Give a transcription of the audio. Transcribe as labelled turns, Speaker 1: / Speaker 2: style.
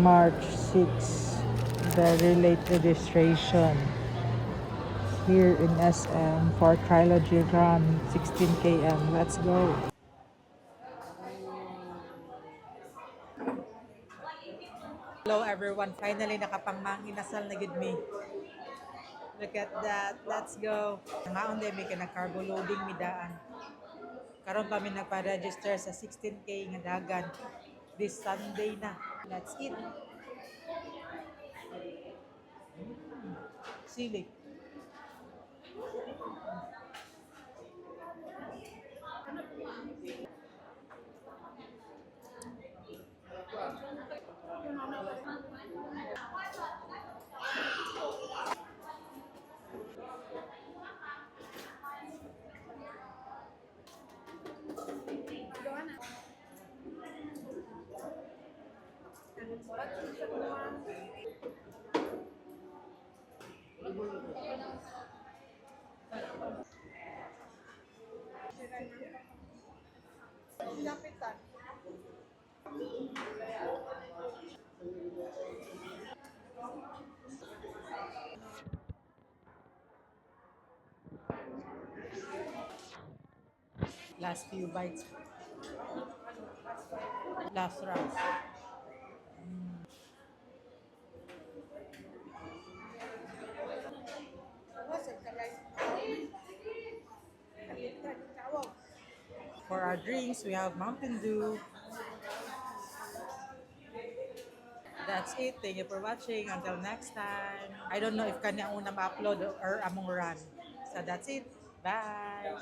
Speaker 1: March 6, very late registration here in SM for Trilogy Run 16 km. Let's go. Hello everyone, finally nakapangmanginasal na gid mi. Look at that, let's go. Ngaon din may carbo loading mi daan. Karon pa mi nagpa-register sa 16K nga dagan. This Sunday na. Let's eat. Sili. Last few bites. Last round. For our drinks, we have Mountain Dew. That's it. Thank you for watching. Until next time. I don't know if kanya una ma-upload or among run. So that's it. Bye!